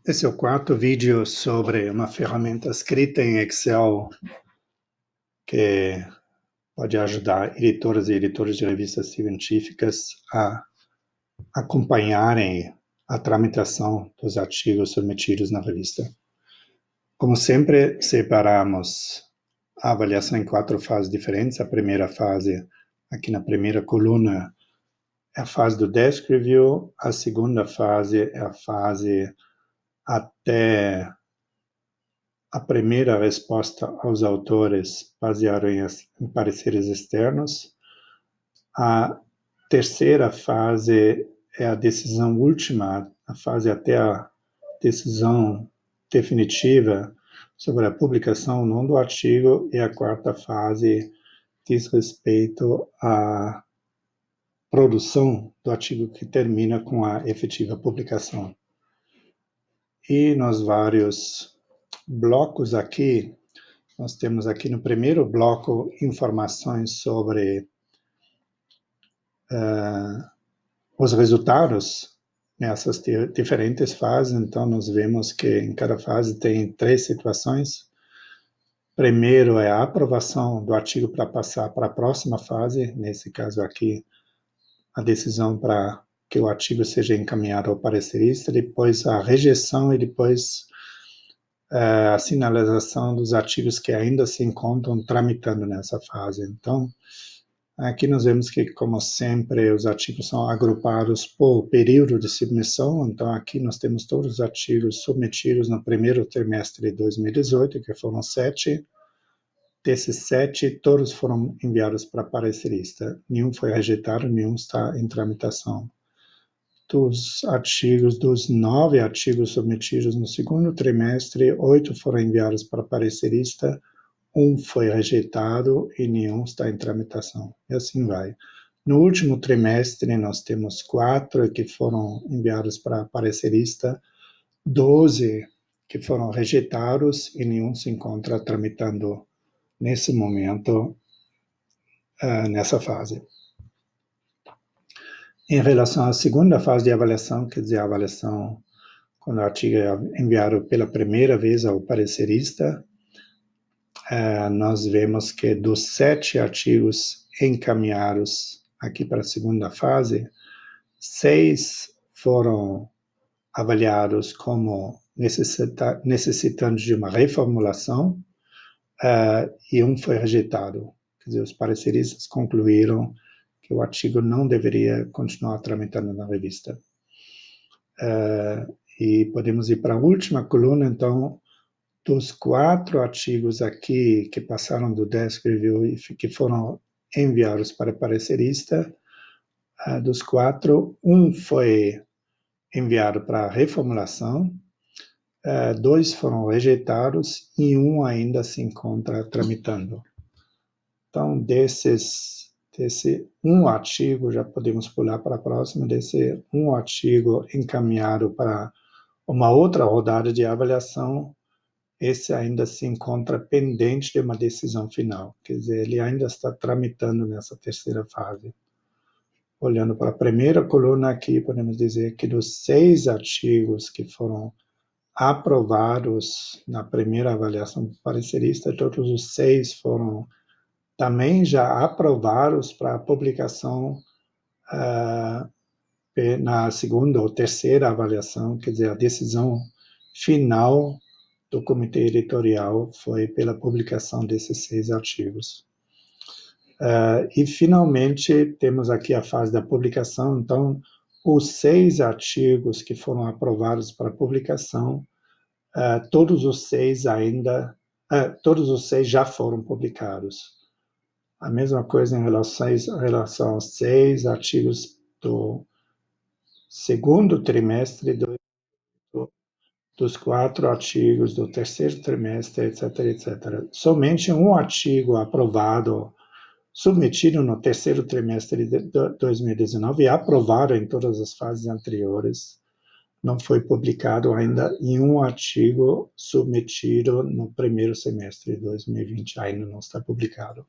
Esse é o quarto vídeo sobre uma ferramenta escrita em Excel que pode ajudar editores e editores de revistas científicas a acompanharem a tramitação dos artigos submetidos na revista. Como sempre, separamos a avaliação em 4 fases diferentes. A primeira fase, aqui na primeira coluna, é a fase do Desk Review. A segunda fase é a fase até a primeira resposta aos autores baseada em pareceres externos. A terceira fase é a decisão última, a fase até a decisão definitiva sobre a publicação ou não do artigo, e a quarta fase diz respeito à produção do artigo, que termina com a efetiva publicação. E nos vários blocos aqui, nós temos aqui no primeiro bloco informações sobre os resultados nessas diferentes fases. Então, nós vemos que em cada fase tem 3 situações. Primeiro é a aprovação do artigo para passar para a próxima fase, nesse caso aqui, a decisão para que o artigo seja encaminhado ao parecerista, depois a rejeição e depois a sinalização dos artigos que ainda se encontram tramitando nessa fase. Então, aqui nós vemos que, como sempre, os artigos são agrupados por período de submissão. Então, aqui nós temos todos os artigos submetidos no primeiro trimestre de 2018, que foram 7. Desses 7, todos foram enviados para parecerista. Nenhum foi rejeitado, nenhum está em tramitação. Dos 9 artigos submetidos no segundo trimestre, 8 foram enviados para parecerista, 1 foi rejeitado e nenhum está em tramitação. E assim vai. No último trimestre, nós temos 4 que foram enviados para parecerista, 12 que foram rejeitados e nenhum se encontra tramitando nesse momento, nessa fase. Em relação à segunda fase de avaliação, quer dizer, a avaliação quando o artigo é enviado pela primeira vez ao parecerista, nós vemos que dos 7 artigos encaminhados aqui para a segunda fase, 6 foram avaliados como necessitando de uma reformulação, e 1 foi rejeitado. Quer dizer, os pareceristas concluíram que o artigo não deveria continuar tramitando na revista. E podemos ir para a última coluna. Então, dos 4 artigos aqui que passaram do Desk Review e que foram enviados para parecerista, dos 4, 1 foi enviado para reformulação, 2 foram rejeitados e 1 ainda se encontra tramitando. Então, desse 1 artigo, já podemos pular para a próxima, desse 1 artigo encaminhado para uma outra rodada de avaliação, esse ainda se encontra pendente de uma decisão final, quer dizer, ele ainda está tramitando nessa terceira fase. Olhando para a primeira coluna aqui, podemos dizer que dos 6 artigos que foram aprovados na primeira avaliação do parecerista, todos os 6 foram também já aprovados para publicação na segunda ou terceira avaliação, quer dizer, a decisão final do comitê editorial foi pela publicação desses 6 artigos. E, finalmente, temos aqui a fase da publicação. Então, os 6 artigos que foram aprovados para publicação, todos os 6 já foram publicados. A mesma coisa em relação aos 6 artigos do segundo trimestre, dos 4 artigos do terceiro trimestre, etc, etc. Somente um artigo aprovado, submetido no terceiro trimestre de 2019 e aprovado em todas as fases anteriores, não foi publicado ainda, e um artigo submetido no primeiro semestre de 2020 ainda não está publicado.